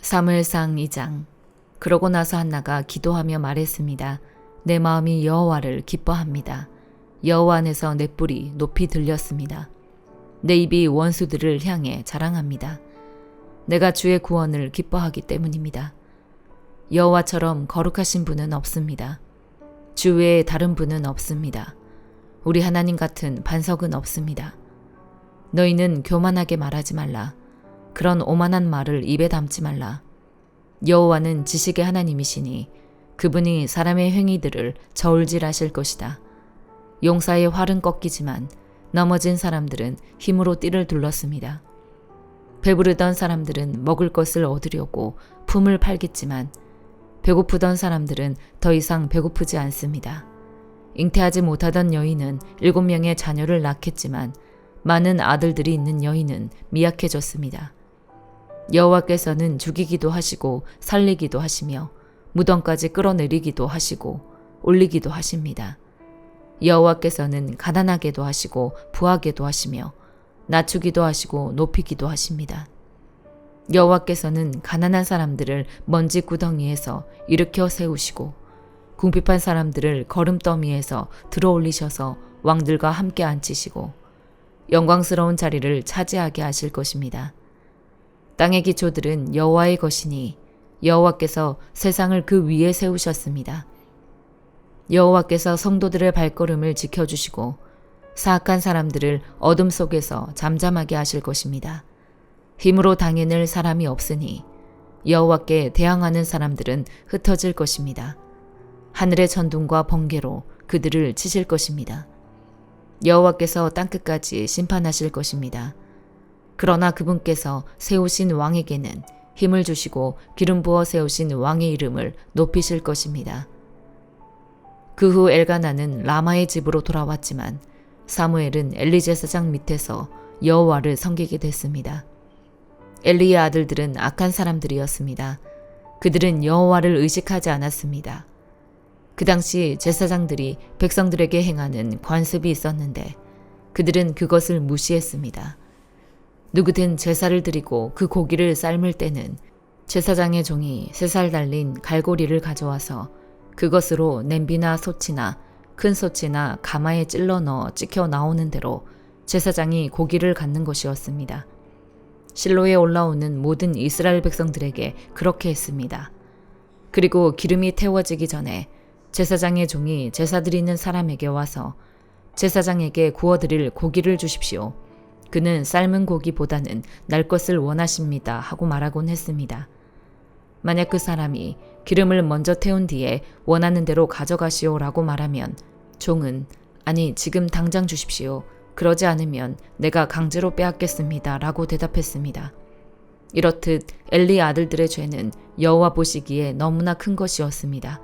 사무엘상 2장. 그러고 나서 한나가 기도하며 말했습니다. 내 마음이 여호와를 기뻐합니다. 여호와 안에서 내 뿔이 높이 들렸습니다. 내 입이 원수들을 향해 자랑합니다. 내가 주의 구원을 기뻐하기 때문입니다. 여호와처럼 거룩하신 분은 없습니다. 주 외에 다른 분은 없습니다. 우리 하나님 같은 반석은 없습니다. 너희는 교만하게 말하지 말라. 그런 오만한 말을 입에 담지 말라. 여호와는 지식의 하나님이시니 그분이 사람의 행위들을 저울질하실 것이다. 용사의 활은 꺾이지만 넘어진 사람들은 힘으로 띠를 둘렀습니다. 배부르던 사람들은 먹을 것을 얻으려고 품을 팔겠지만 배고프던 사람들은 더 이상 배고프지 않습니다. 잉태하지 못하던 여인은 7명의 자녀를 낳겠지만 많은 아들들이 있는 여인은 미약해졌습니다. 여호와께서는 죽이기도 하시고 살리기도 하시며 무덤까지 끌어내리기도 하시고 올리기도 하십니다. 여호와께서는 가난하게도 하시고 부하게도 하시며 낮추기도 하시고 높이기도 하십니다. 여호와께서는 가난한 사람들을 먼지 구덩이에서 일으켜 세우시고 궁핍한 사람들을 거름더미에서 들어올리셔서 왕들과 함께 앉히시고 영광스러운 자리를 차지하게 하실 것입니다. 땅의 기초들은 여호와의 것이니 여호와께서 세상을 그 위에 세우셨습니다. 여호와께서 성도들의 발걸음을 지켜주시고 사악한 사람들을 어둠 속에서 잠잠하게 하실 것입니다. 힘으로 당해낼 사람이 없으니 여호와께 대항하는 사람들은 흩어질 것입니다. 하늘의 천둥과 번개로 그들을 치실 것입니다. 여호와께서 땅끝까지 심판하실 것입니다. 그러나 그분께서 세우신 왕에게는 힘을 주시고 기름 부어 세우신 왕의 이름을 높이실 것입니다. 그 후 엘가나는 라마의 집으로 돌아왔지만 사무엘은 엘리 제사장 밑에서 여호와를 섬기게 됐습니다. 엘리의 아들들은 악한 사람들이었습니다. 그들은 여호와를 의식하지 않았습니다. 그 당시 제사장들이 백성들에게 행하는 관습이 있었는데 그들은 그것을 무시했습니다. 누구든 제사를 드리고 그 고기를 삶을 때는 제사장의 종이 3살 달린 갈고리를 가져와서 그것으로 냄비나 솥이나 큰 솥이나 가마에 찔러 넣어 찍혀 나오는 대로 제사장이 고기를 갖는 것이었습니다. 실로에 올라오는 모든 이스라엘 백성들에게 그렇게 했습니다. 그리고 기름이 태워지기 전에 제사장의 종이 제사 드리는 사람에게 와서 제사장에게 구워드릴 고기를 주십시오. 그는 삶은 고기보다는 날 것을 원하십니다 하고 말하곤 했습니다. 만약 그 사람이 기름을 먼저 태운 뒤에 원하는 대로 가져가시오라고 말하면 종은 아니 지금 당장 주십시오. 그러지 않으면 내가 강제로 빼앗겠습니다 라고 대답했습니다. 이렇듯 엘리 아들들의 죄는 여호와 보시기에 너무나 큰 것이었습니다.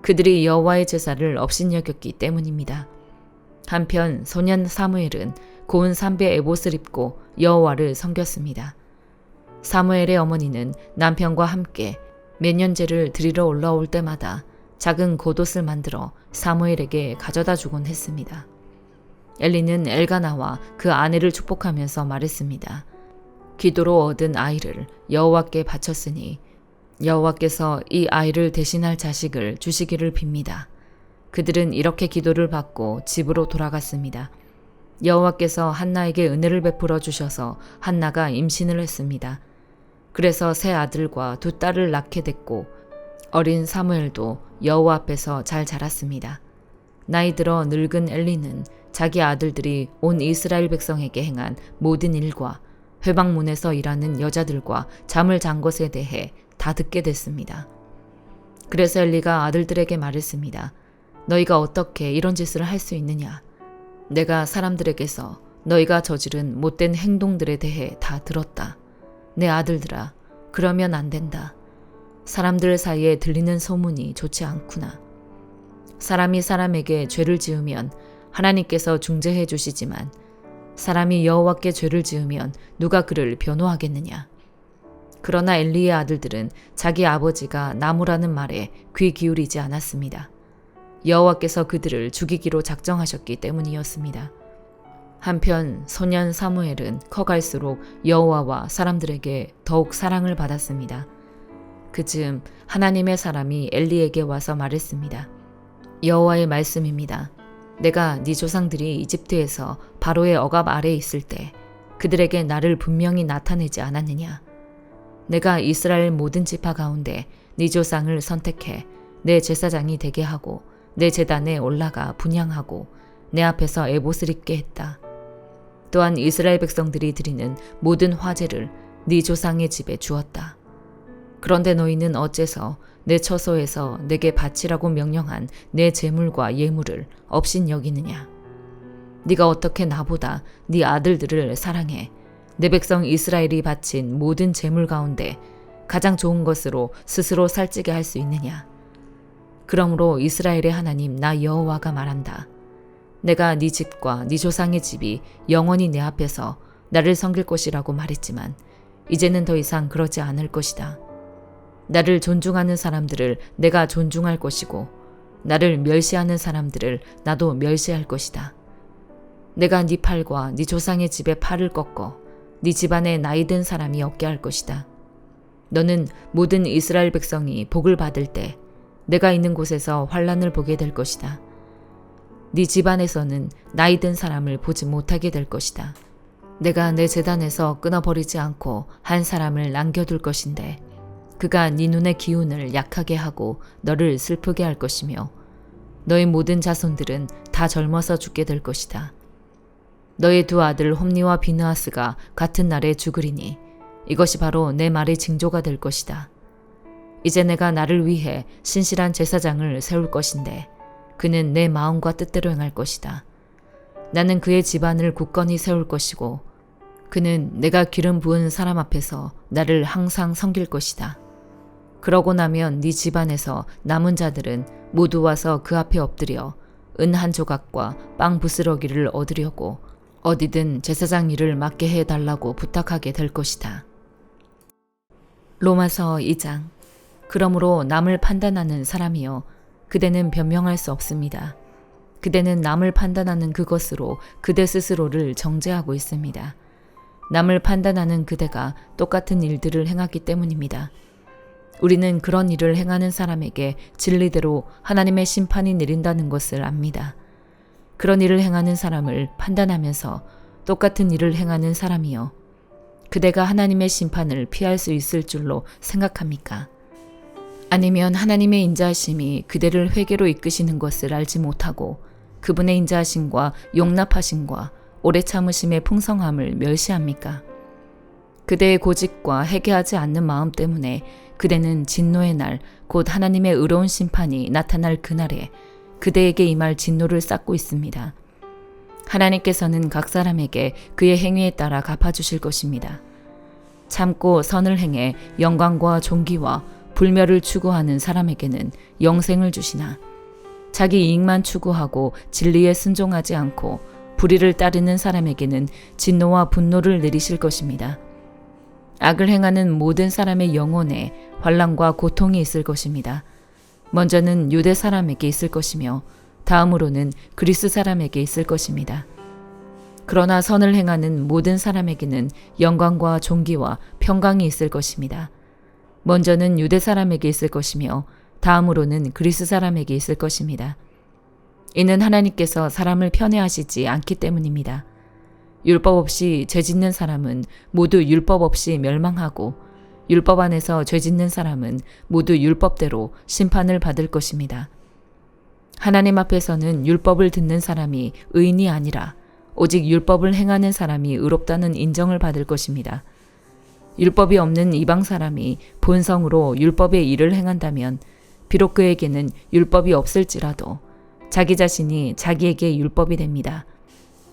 그들이 여호와의 제사를 업신여겼기 때문입니다. 한편 소년 사무엘은 고운 삼배 에봇을 입고 여호와를 섬겼습니다. 사무엘의 어머니는 남편과 함께 매년제를 드리러 올라올 때마다 작은 겉옷을 만들어 사무엘에게 가져다 주곤 했습니다. 엘리는 엘가나와 그 아내를 축복하면서 말했습니다. 기도로 얻은 아이를 여호와께 바쳤으니 여호와께서 이 아이를 대신할 자식을 주시기를 빕니다. 그들은 이렇게 기도를 받고 집으로 돌아갔습니다. 여호와께서 한나에게 은혜를 베풀어 주셔서 한나가 임신을 했습니다. 그래서 세 아들과 2딸을 낳게 됐고 어린 사무엘도 여호와 앞에서 잘 자랐습니다. 나이 들어 늙은 엘리는 자기 아들들이 온 이스라엘 백성에게 행한 모든 일과 회방문에서 일하는 여자들과 잠을 잔 것에 대해 다 듣게 됐습니다. 그래서 엘리가 아들들에게 말했습니다. 너희가 어떻게 이런 짓을 할 수 있느냐? 내가 사람들에게서 너희가 저지른 못된 행동들에 대해 다 들었다. 내 아들들아, 그러면 안 된다. 사람들 사이에 들리는 소문이 좋지 않구나. 사람이 사람에게 죄를 지으면 하나님께서 중재해 주시지만 사람이 여호와께 죄를 지으면 누가 그를 변호하겠느냐. 그러나 엘리의 아들들은 자기 아버지가 나무라는 말에 귀 기울이지 않았습니다. 여호와께서 그들을 죽이기로 작정하셨기 때문이었습니다. 한편 소년 사무엘은 커갈수록 여호와와 사람들에게 더욱 사랑을 받았습니다. 그즈음 하나님의 사람이 엘리에게 와서 말했습니다. 여호와의 말씀입니다. 내가 네 조상들이 이집트에서 바로의 억압 아래에 있을 때 그들에게 나를 분명히 나타내지 않았느냐? 내가 이스라엘 모든 지파 가운데 네 조상을 선택해 내 제사장이 되게 하고 내 제단에 올라가 분향하고 내 앞에서 에봇을 입게 했다. 또한 이스라엘 백성들이 드리는 모든 화제를 네 조상의 집에 주었다. 그런데 너희는 어째서 내 처소에서 내게 바치라고 명령한 내 제물과 예물을 업신 여기느냐? 네가 어떻게 나보다 네 아들들을 사랑해 내 백성 이스라엘이 바친 모든 제물 가운데 가장 좋은 것으로 스스로 살찌게 할 수 있느냐? 그러므로 이스라엘의 하나님 나 여호와가 말한다. 내가 네 집과 네 조상의 집이 영원히 내 앞에서 나를 섬길 것이라고 말했지만 이제는 더 이상 그러지 않을 것이다. 나를 존중하는 사람들을 내가 존중할 것이고 나를 멸시하는 사람들을 나도 멸시할 것이다. 내가 네 팔과 네 조상의 집의 팔을 꺾어 네 집안에 나이든 사람이 없게 할 것이다. 너는 모든 이스라엘 백성이 복을 받을 때 내가 있는 곳에서 환난을 보게 될 것이다. 네 집안에서는 나이든 사람을 보지 못하게 될 것이다. 내가 내 제단에서 끊어버리지 않고 한 사람을 남겨둘 것인데 그가 네 눈의 기운을 약하게 하고 너를 슬프게 할 것이며 너의 모든 자손들은 다 젊어서 죽게 될 것이다. 너의 두 아들 홈니와 비느하스가 같은 날에 죽으리니 이것이 바로 내 말의 징조가 될 것이다. 이제 내가 나를 위해 신실한 제사장을 세울 것인데 그는 내 마음과 뜻대로 행할 것이다. 나는 그의 집안을 굳건히 세울 것이고 그는 내가 기름 부은 사람 앞에서 나를 항상 섬길 것이다. 그러고 나면 네 집안에서 남은 자들은 모두 와서 그 앞에 엎드려 은 한 조각과 빵 부스러기를 얻으려고 어디든 제사장 일을 맡게 해달라고 부탁하게 될 것이다. 로마서 2장. 그러므로 남을 판단하는 사람이여 그대는 변명할 수 없습니다. 그대는 남을 판단하는 그것으로 그대 스스로를 정죄하고 있습니다. 남을 판단하는 그대가 똑같은 일들을 행하기 때문입니다. 우리는 그런 일을 행하는 사람에게 진리대로 하나님의 심판이 내린다는 것을 압니다. 그런 일을 행하는 사람을 판단하면서 똑같은 일을 행하는 사람이여 그대가 하나님의 심판을 피할 수 있을 줄로 생각합니까? 아니면 하나님의 인자하심이 그대를 회개로 이끄시는 것을 알지 못하고 그분의 인자하심과 용납하심과 오래 참으심의 풍성함을 멸시합니까? 그대의 고집과 회개하지 않는 마음 때문에 그대는 진노의 날, 곧 하나님의 의로운 심판이 나타날 그날에 그대에게 임할 진노를 쌓고 있습니다. 하나님께서는 각 사람에게 그의 행위에 따라 갚아주실 것입니다. 참고 선을 행해 영광과 존귀와 불멸을 추구하는 사람에게는 영생을 주시나 자기 이익만 추구하고 진리에 순종하지 않고 불의를 따르는 사람에게는 진노와 분노를 내리실 것입니다. 악을 행하는 모든 사람의 영혼에 환난과 고통이 있을 것입니다. 먼저는 유대 사람에게 있을 것이며 다음으로는 그리스 사람에게 있을 것입니다. 그러나 선을 행하는 모든 사람에게는 영광과 존귀와 평강이 있을 것입니다. 먼저는 유대 사람에게 있을 것이며 다음으로는 그리스 사람에게 있을 것입니다. 이는 하나님께서 사람을 편애하시지 않기 때문입니다. 율법 없이 죄짓는 사람은 모두 율법 없이 멸망하고 율법 안에서 죄짓는 사람은 모두 율법대로 심판을 받을 것입니다. 하나님 앞에서는 율법을 듣는 사람이 의인이 아니라 오직 율법을 행하는 사람이 의롭다는 인정을 받을 것입니다. 율법이 없는 이방 사람이 본성으로 율법의 일을 행한다면 비록 그에게는 율법이 없을지라도 자기 자신이 자기에게 율법이 됩니다.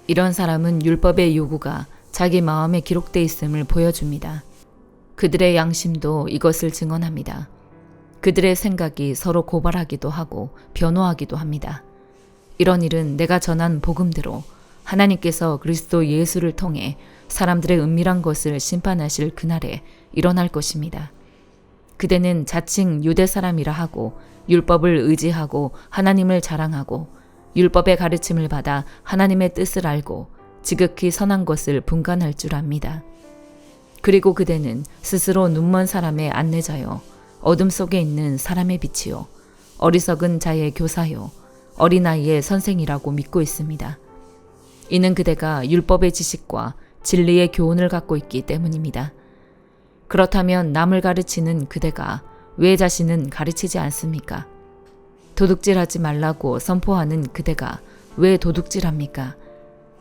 이런 사람은 율법의 요구가 자기 마음에 기록돼 있음을 보여줍니다. 그들의 양심도 이것을 증언합니다. 그들의 생각이 서로 고발하기도 하고 변호하기도 합니다. 이런 일은 내가 전한 복음대로 하나님께서 그리스도 예수를 통해 사람들의 은밀한 것을 심판하실 그날에 일어날 것입니다. 그대는 자칭 유대 사람이라 하고 율법을 의지하고 하나님을 자랑하고 율법의 가르침을 받아 하나님의 뜻을 알고 지극히 선한 것을 분간할 줄 압니다. 그리고 그대는 스스로 눈먼 사람의 안내자요, 어둠 속에 있는 사람의 빛이요, 어리석은 자의 교사요, 어린아이의 선생이라고 믿고 있습니다. 이는 그대가 율법의 지식과 진리의 교훈을 갖고 있기 때문입니다. 그렇다면 남을 가르치는 그대가 왜 자신은 가르치지 않습니까? 도둑질하지 말라고 선포하는 그대가 왜 도둑질합니까?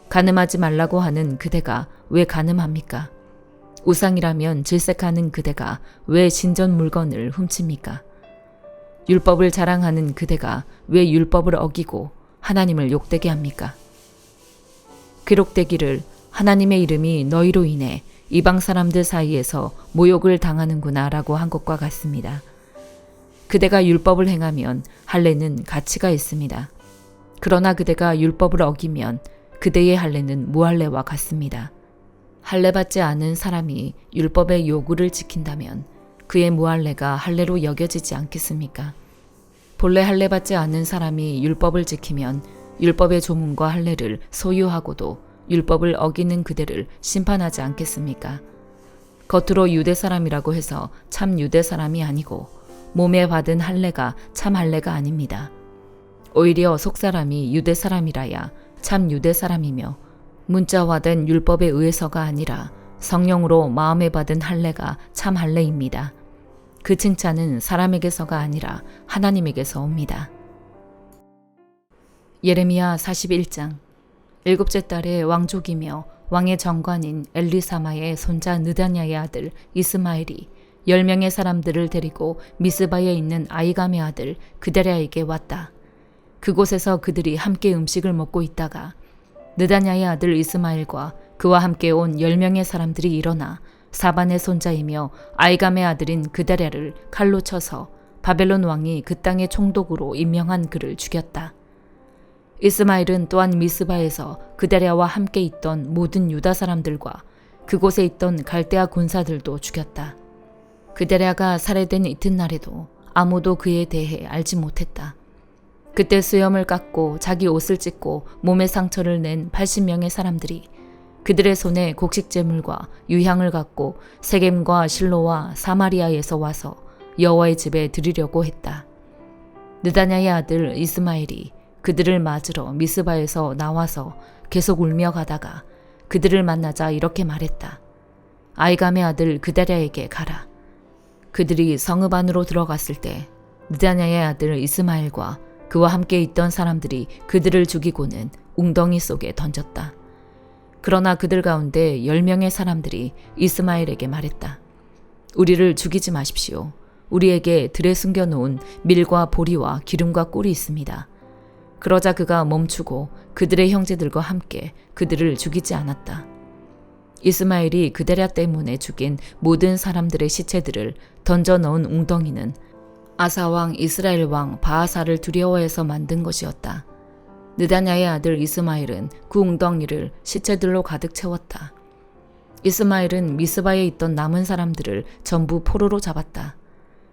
간음하지 말라고 하는 그대가 왜 간음합니까? 우상이라면 질색하는 그대가 왜 신전 물건을 훔칩니까? 율법을 자랑하는 그대가 왜 율법을 어기고 하나님을 욕되게 합니까? 기록되기를 하나님의 이름이 너희로 인해 이방 사람들 사이에서 모욕을 당하는구나 라고 한 것과 같습니다. 그대가 율법을 행하면 할례는 가치가 있습니다. 그러나 그대가 율법을 어기면 그대의 할례는 무할례와 같습니다. 할례받지 않은 사람이 율법의 요구를 지킨다면 그의 무할례가 할례로 여겨지지 않겠습니까? 본래 할례받지 않은 사람이 율법을 지키면 율법의 조문과 할례를 소유하고도 율법을 어기는 그대를 심판하지 않겠습니까? 겉으로 유대 사람이라고 해서 참 유대 사람이 아니고 몸에 받은 할례가 참 할례가 아닙니다. 오히려 속사람이 유대 사람이라야 참 유대 사람이며 문자화된 율법에 의해서가 아니라 성령으로 마음에 받은 할례가 참 할례입니다. 그 칭찬은 사람에게서가 아니라 하나님에게서 옵니다. 예레미야 41장. 일곱째 달에 왕족이며 왕의 정관인 엘리사마의 손자 느다냐의 아들 이스마엘이 10명의 사람들을 데리고 미스바에 있는 아이감의 아들 그데랴에게 왔다. 그곳에서 그들이 함께 음식을 먹고 있다가 느다냐의 아들 이스마엘과 그와 함께 온 10명의 사람들이 일어나 사반의 손자이며 아이감의 아들인 그데랴를 칼로 쳐서 바벨론 왕이 그 땅의 총독으로 임명한 그를 죽였다. 이스마엘은 또한 미스바에서 그데랴와 함께 있던 모든 유다 사람들과 그곳에 있던 갈대아 군사들도 죽였다. 그데랴가 살해된 이튿날에도 아무도 그에 대해 알지 못했다. 그때 수염을 깎고 자기 옷을 찢고 몸에 상처를 낸 80명의 사람들이 그들의 손에 곡식제물과 유향을 갖고 세겜과 실로와 사마리아에서 와서 여호와의 집에 드리려고 했다. 느다냐의 아들 이스마엘이 그들을 맞으러 미스바에서 나와서 계속 울며 가다가 그들을 만나자 이렇게 말했다. 아이감의 아들 그데랴에게 가라. 그들이 성읍 안으로 들어갔을 때 느다냐의 아들 이스마엘과 그와 함께 있던 사람들이 그들을 죽이고는 웅덩이 속에 던졌다. 그러나 그들 가운데 10명의 사람들이 이스마엘에게 말했다. 우리를 죽이지 마십시오. 우리에게 들에 숨겨놓은 밀과 보리와 기름과 꿀이 있습니다. 그러자 그가 멈추고 그들의 형제들과 함께 그들을 죽이지 않았다. 이스마엘이 그데랴 때문에 죽인 모든 사람들의 시체들을 던져 넣은 웅덩이는 아사왕 이스라엘 왕 바하사를 두려워해서 만든 것이었다. 느다냐의 아들 이스마엘은 그 웅덩이를 시체들로 가득 채웠다. 이스마엘은 미스바에 있던 남은 사람들을 전부 포로로 잡았다.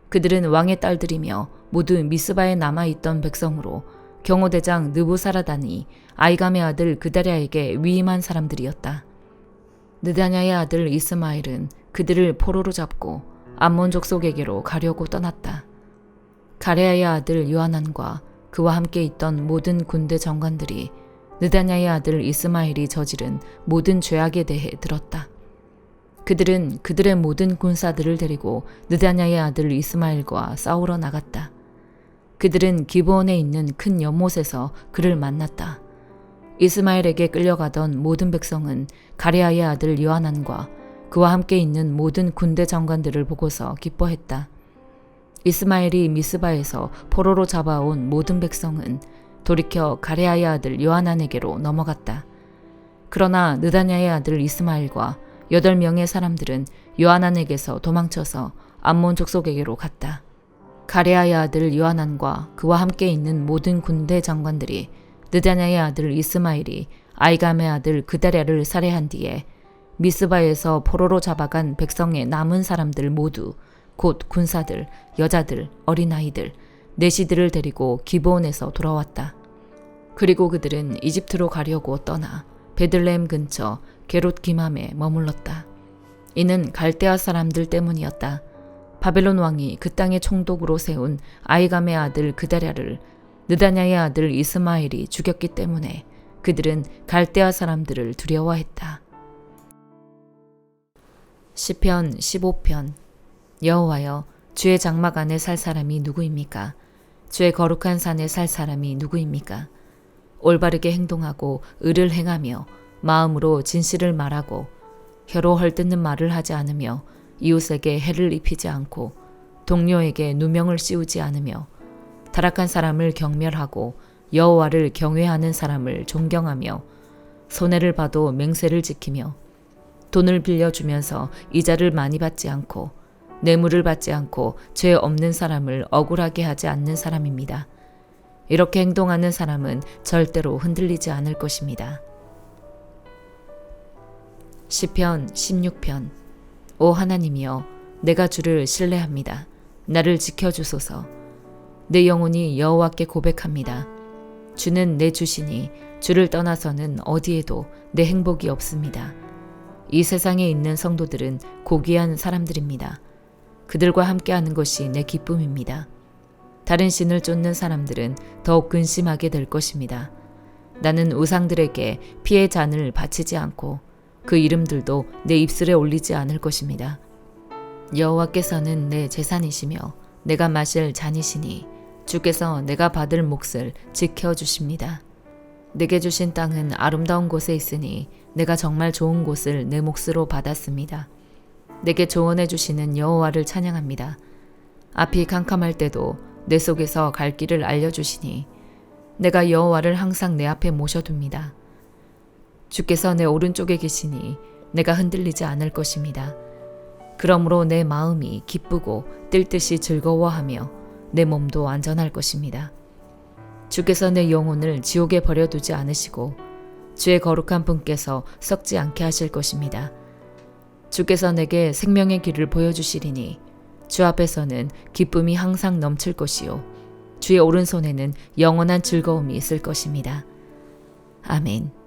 그들은 왕의 딸들이며 모두 미스바에 남아있던 백성으로 경호대장 느부사라단이 아이감의 아들 그데랴에게 위임한 사람들이었다. 느다냐의 아들 이스마엘은 그들을 포로로 잡고 암몬 족속에게로 가려고 떠났다. 가레아의 아들 요하난과 그와 함께 있던 모든 군대 정관들이 느다냐의 아들 이스마엘이 저지른 모든 죄악에 대해 들었다. 그들은 그들의 모든 군사들을 데리고 느다냐의 아들 이스마엘과 싸우러 나갔다. 그들은 기브온에 있는 큰 연못에서 그를 만났다. 이스마엘에게 끌려가던 모든 백성은 가레아의 아들 요하난과 그와 함께 있는 모든 군대 장관들을 보고서 기뻐했다. 이스마엘이 미스바에서 포로로 잡아온 모든 백성은 돌이켜 가레아의 아들 요하난에게로 넘어갔다. 그러나 느다냐의 아들 이스마엘과 8명의 사람들은 요하난에게서 도망쳐서 암몬 족속에게로 갔다. 가레아의 아들 요하난과 그와 함께 있는 모든 군대 장관들이 느다냐의 아들 이스마엘이 아이감의 아들 그데랴를 살해한 뒤에 미스바에서 포로로 잡아간 백성의 남은 사람들 모두 곧 군사들, 여자들, 어린아이들, 내시들을 데리고 기브온에서 돌아왔다. 그리고 그들은 이집트로 가려고 떠나 베들레헴 근처 게롯 기맘에 머물렀다. 이는 갈대아 사람들 때문이었다. 바벨론 왕이 그 땅의 총독으로 세운 아이감의 아들 그다랴를 느다냐의 아들 이스마엘이 죽였기 때문에 그들은 갈대아 사람들을 두려워했다. 시편 15편. 여호와여, 주의 장막 안에 살 사람이 누구입니까? 주의 거룩한 산에 살 사람이 누구입니까? 올바르게 행동하고 의를 행하며 마음으로 진실을 말하고 혀로 헐뜯는 말을 하지 않으며 이웃에게 해를 입히지 않고 동료에게 누명을 씌우지 않으며 타락한 사람을 경멸하고 여호와를 경외하는 사람을 존경하며 손해를 봐도 맹세를 지키며 돈을 빌려주면서 이자를 많이 받지 않고 뇌물을 받지 않고 죄 없는 사람을 억울하게 하지 않는 사람입니다. 이렇게 행동하는 사람은 절대로 흔들리지 않을 것입니다. 시편 16편. 오 하나님이여, 내가 주를 신뢰합니다. 나를 지켜주소서. 내 영혼이 여호와께 고백합니다. 주는 내 주시니 주를 떠나서는 어디에도 내 행복이 없습니다. 이 세상에 있는 성도들은 고귀한 사람들입니다. 그들과 함께하는 것이 내 기쁨입니다. 다른 신을 쫓는 사람들은 더욱 근심하게 될 것입니다. 나는 우상들에게 피의 잔을 바치지 않고 그 이름들도 내 입술에 올리지 않을 것입니다. 여호와께서는 내 재산이시며 내가 마실 잔이시니 주께서 내가 받을 몫을 지켜주십니다. 내게 주신 땅은 아름다운 곳에 있으니 내가 정말 좋은 곳을 내 몫으로 받았습니다. 내게 조언해 주시는 여호와를 찬양합니다. 앞이 캄캄할 때도 내 속에서 갈 길을 알려주시니 내가 여호와를 항상 내 앞에 모셔둡니다. 주께서 내 오른쪽에 계시니 내가 흔들리지 않을 것입니다. 그러므로 내 마음이 기쁘고 뛸 듯이 즐거워하며 내 몸도 안전할 것입니다. 주께서 내 영혼을 지옥에 버려두지 않으시고 주의 거룩한 분께서 썩지 않게 하실 것입니다. 주께서 내게 생명의 길을 보여주시리니 주 앞에서는 기쁨이 항상 넘칠 것이요 주의 오른손에는 영원한 즐거움이 있을 것입니다. 아멘.